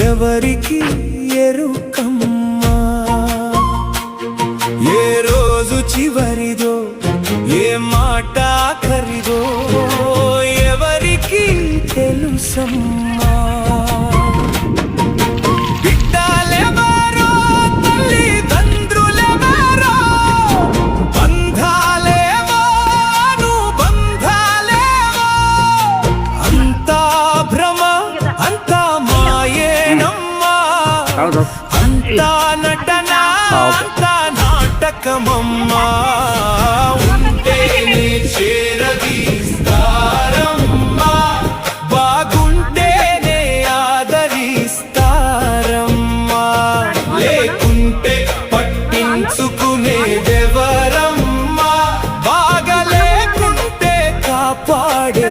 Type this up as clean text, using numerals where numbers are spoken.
ఎవరికి ఎరుకమ్మా ఏ రోజు చివరిదో ఏ మాట ఆఖరిదో ఎవరికి తెలుసమ్మా అంతా నటన అంతా నాటకమమ్మా